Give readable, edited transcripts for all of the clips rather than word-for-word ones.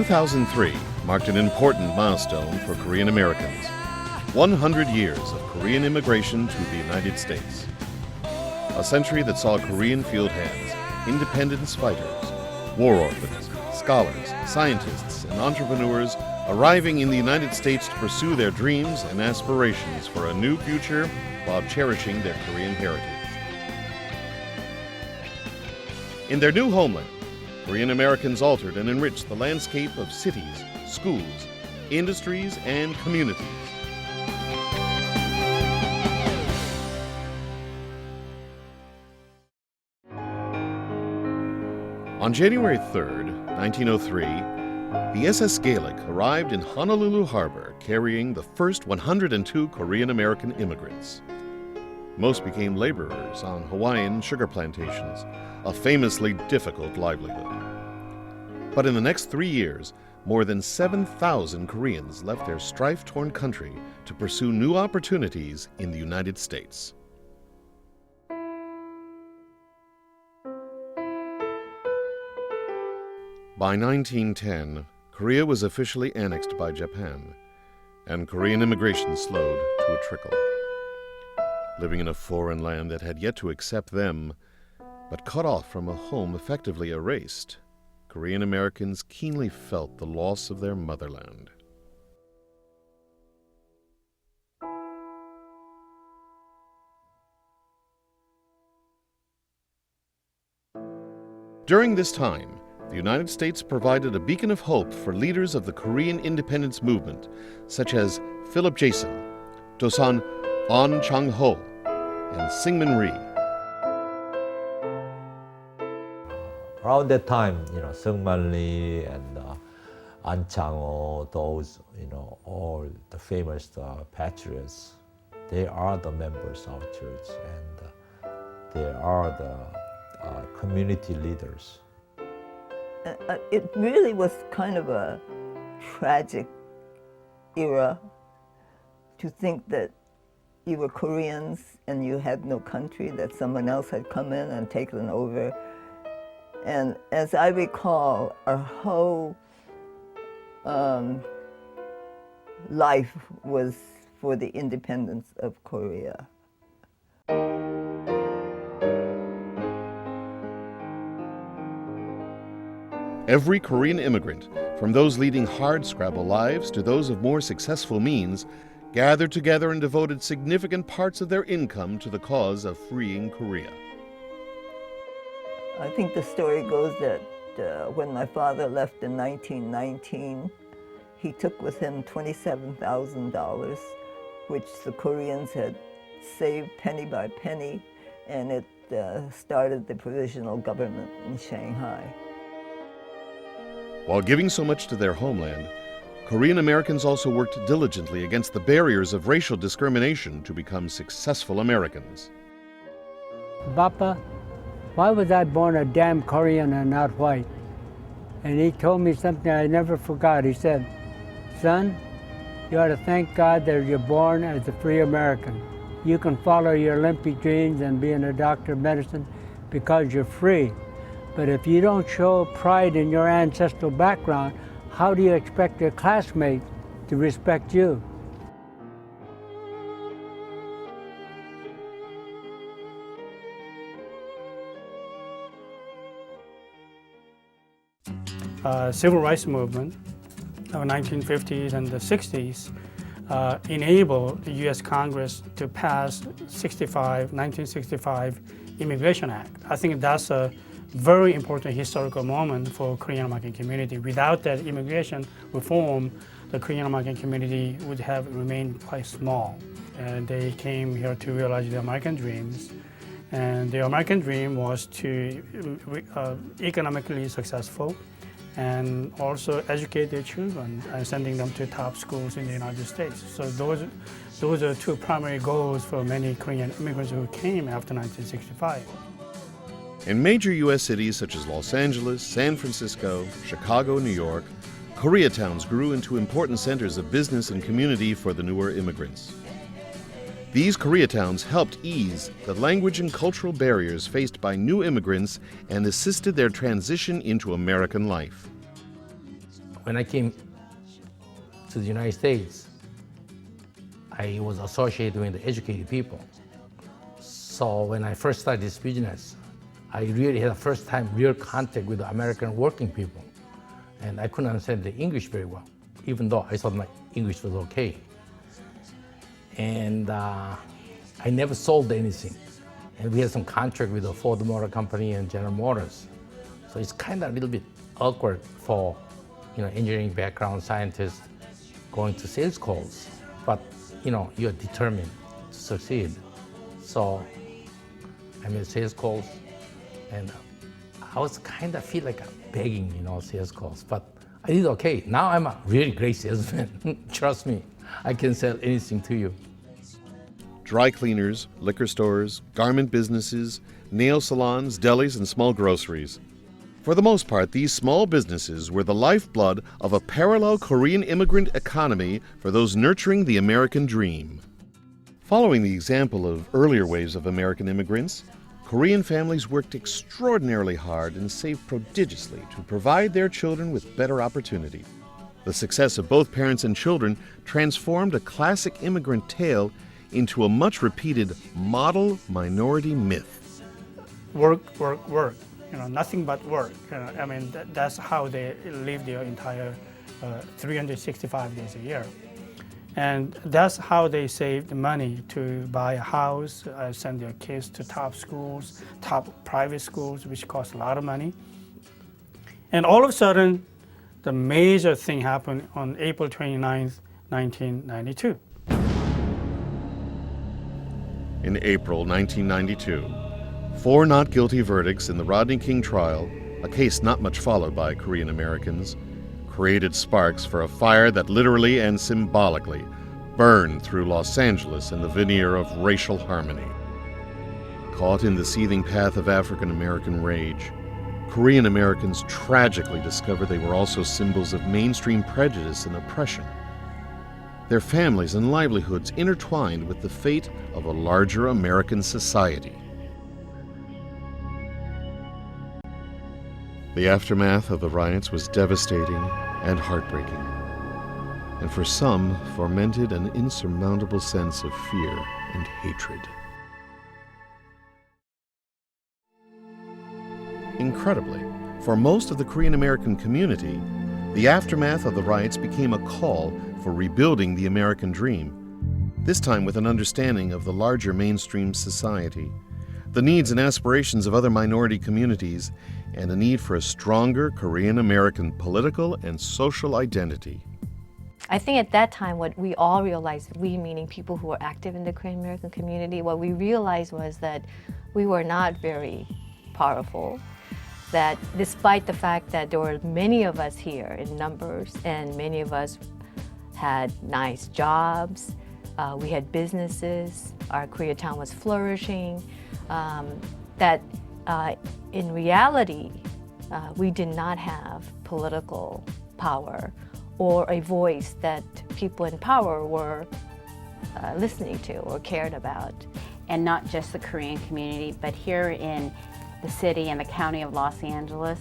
2003 marked an important milestone for Korean Americans. 100 years of Korean immigration to the United States. A century that saw Korean field hands, independence fighters, war orphans, scholars, scientists, and entrepreneurs arriving in the United States to pursue their dreams and aspirations for a new future while cherishing their Korean heritage. In their new homeland, Korean Americans altered and enriched the landscape of cities, schools, industries, and communities. On January 3, 1903, the SS Gaelic arrived in Honolulu Harbor carrying the first 102 Korean American immigrants. Most became laborers on Hawaiian sugar plantations, a famously difficult livelihood. But in the next 3 years, more than 7,000 Koreans left their strife-torn country to pursue new opportunities in the United States. By 1910, Korea was officially annexed by Japan, and Korean immigration slowed to a trickle. Living in a foreign land that had yet to accept them, but cut off from a home effectively erased, Korean Americans keenly felt the loss of their motherland. During this time, the United States provided a beacon of hope for leaders of the Korean independence movement, such as Philip Jason, Dosan An Chang-ho, and Syngman Rhee. Around that time, Syngman Rhee and An Chang-ho, those, all the famous patriots, they are the members of church and they are the community leaders. It really was kind of a tragic era to think that you were Koreans and you had no country, that someone else had come in and taken over. And as I recall, our whole life was for the independence of Korea. Every Korean immigrant, from those leading hard-scrabble lives to those of more successful means, gathered together and devoted significant parts of their income to the cause of freeing Korea. I think the story goes that when my father left in 1919, he took with him $27,000, which the Koreans had saved penny by penny, and it started the provisional government in Shanghai. While giving so much to their homeland, Korean Americans also worked diligently against the barriers of racial discrimination to become successful Americans. Papa, why was I born a damn Korean and not white? And he told me something I never forgot. He said, son, you ought to thank God that you're born as a free American. You can follow your Olympic dreams and being a doctor of medicine because you're free. But if you don't show pride in your ancestral background, how do you expect your classmates to respect you? Civil rights movement of the 1950s and the 60s enabled the U.S. Congress to pass 1965 Immigration Act. I think that's a very important historical moment for Korean American community. Without that immigration reform, the Korean American community would have remained quite small. And they came here to realize their American dreams. And their American dream was to economically successful and also educate their children and sending them to top schools in the United States. So those are two primary goals for many Korean immigrants who came after 1965. In major U.S. cities such as Los Angeles, San Francisco, Chicago, New York, Koreatowns grew into important centers of business and community for the newer immigrants. These Koreatowns helped ease the language and cultural barriers faced by new immigrants and assisted their transition into American life. When I came to the United States, I was associated with the educated people. So when I first started this business, I really had the first time real contact with the American working people. And I couldn't understand the English very well, even though I thought my English was okay. And I never sold anything. And we had some contract with the Ford Motor Company and General Motors. So it's kind of a little bit awkward for engineering background scientists going to sales calls. But you're determined to succeed. So I made sales calls, and I was kind of feel like I'm begging, sales calls. But I did okay. Now I'm a really great salesman. Trust me, I can sell anything to you. Dry cleaners, liquor stores, garment businesses, nail salons, delis, and small groceries. For the most part, these small businesses were the lifeblood of a parallel Korean immigrant economy for those nurturing the American dream. Following the example of earlier waves of American immigrants, Korean families worked extraordinarily hard and saved prodigiously to provide their children with better opportunity. The success of both parents and children transformed a classic immigrant tale into a much-repeated model minority myth. Work, work, work. Nothing but work. I mean, that's how they live their entire 365 days a year. And that's how they save the money to buy a house, send their kids to top schools, top private schools, which cost a lot of money. And all of a sudden, the major thing happened on April 29th, 1992. In April 1992, 4 not guilty verdicts in the Rodney King trial, a case not much followed by Korean Americans, created sparks for a fire that literally and symbolically burned through Los Angeles in the veneer of racial harmony. Caught in the seething path of African American rage, Korean Americans tragically discovered they were also symbols of mainstream prejudice and oppression. Their families and livelihoods intertwined with the fate of a larger American society. The aftermath of the riots was devastating and heartbreaking, and for some fomented an insurmountable sense of fear and hatred. Incredibly, for most of the Korean American community, the aftermath of the riots became a call for rebuilding the American dream, this time with an understanding of the larger mainstream society, the needs and aspirations of other minority communities, and a need for a stronger Korean American political and social identity. I think at that time what we all realized, we meaning people who were active in the Korean American community, what we realized was that we were not very powerful, that despite the fact that there were many of us here in numbers and many of us had nice jobs, we had businesses, our Koreatown was flourishing, that in reality, we did not have political power or a voice that people in power were listening to or cared about. And not just the Korean community, but here in the city and the county of Los Angeles,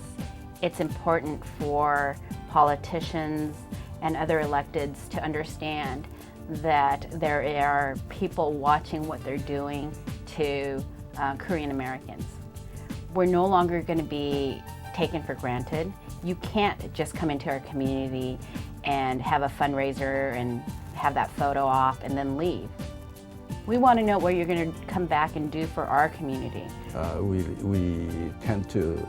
it's important for politicians and other electeds to understand that there are people watching what they're doing to Korean Americans. We're no longer going to be taken for granted. You can't just come into our community and have a fundraiser and have that photo op and then leave. We want to know what you're going to come back and do for our community. We tend to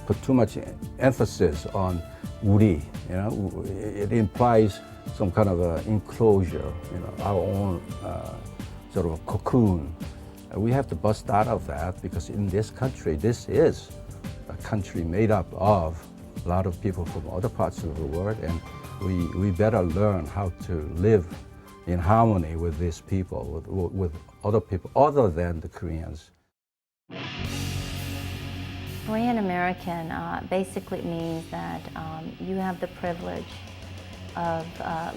put too much emphasis on 우리, it implies some kind of an enclosure, our own sort of a cocoon. We have to bust out of that because in this country, this is a country made up of a lot of people from other parts of the world, and we better learn how to live in harmony with these people, with other people other than the Koreans. Korean American basically means that you have the privilege of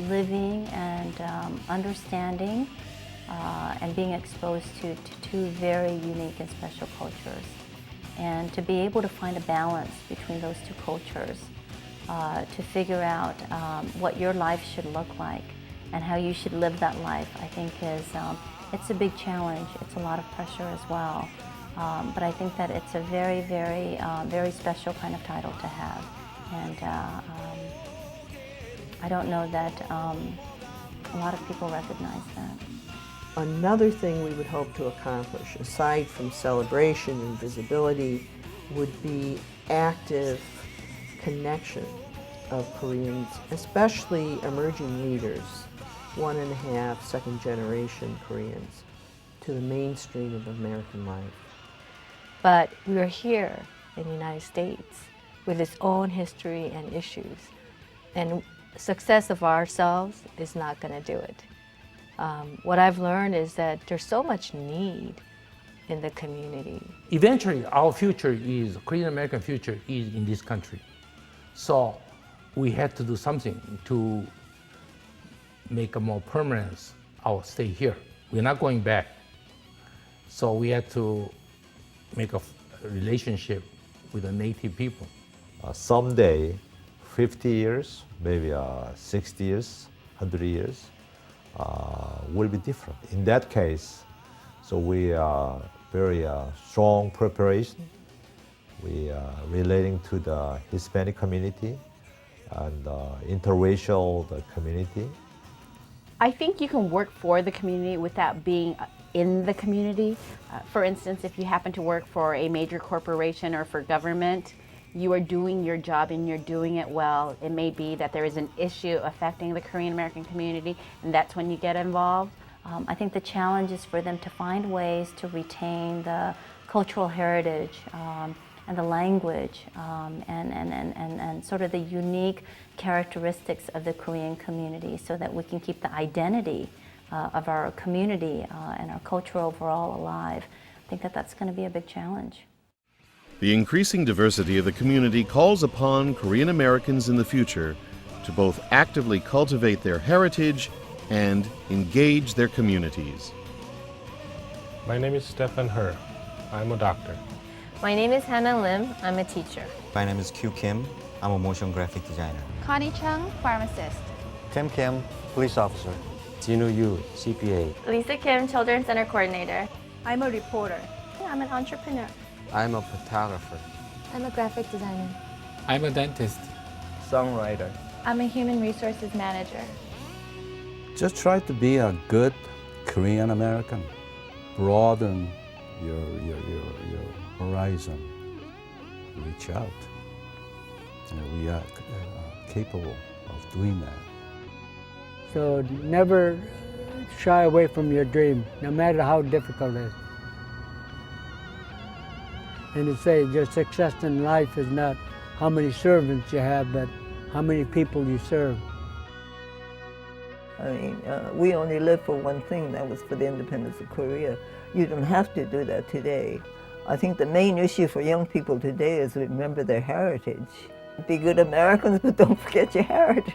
living and understanding and being exposed to two very unique and special cultures. And to be able to find a balance between those two cultures to figure out what your life should look like and how you should live that life, I think it's a big challenge. It's a lot of pressure as well. But I think that it's a very, very, very special kind of title to have. And I don't know that a lot of people recognize that. Another thing we would hope to accomplish, aside from celebration and visibility, would be active connection of Koreans, especially emerging leaders, 1.5, second generation Koreans, to the mainstream of American life. But we are here in the United States with its own history and issues. And success of ourselves is not going to do it. What I've learned is that there's so much need in the community. Eventually, our future is, Korean American future is in this country. So we had to do something to make a more permanence our stay here. We're not going back. So we had to make a relationship with the native people. Someday, 50 years, maybe 60 years, 100 years, will be different. In that case, so we are very strong preparation. We are relating to the Hispanic community and interracial community. I think you can work for the community without being in the community. For instance, if you happen to work for a major corporation or for government, you are doing your job and you're doing it well. It may be that there is an issue affecting the Korean American community, and that's when you get involved. I think the challenge is for them to find ways to retain the cultural heritage and the language and sort of the unique characteristics of the Korean community so that we can keep the identity of our community and our culture overall alive. I think that that's going to be a big challenge. The increasing diversity of the community calls upon Korean Americans in the future to both actively cultivate their heritage and engage their communities. My name is Stefan Her. I'm a doctor. My name is Hannah Lim. I'm a teacher. My name is Q Kim. I'm a motion graphic designer. Connie Chung, pharmacist. Tim Kim, police officer. Jinu Yu, CPA. Lisa Kim, Children's Center Coordinator. I'm a reporter. I'm an entrepreneur. I'm a photographer. I'm a graphic designer. I'm a dentist. Songwriter. I'm a human resources manager. Just try to be a good Korean American. Broaden your horizon. Reach out. And we are capable of doing that. So never shy away from your dream, no matter how difficult it is. And to say your success in life is not how many servants you have, but how many people you serve. I mean, we only lived for one thing, that was for the independence of Korea. You don't have to do that today. I think the main issue for young people today is remember their heritage. Be good Americans, but don't forget your heritage.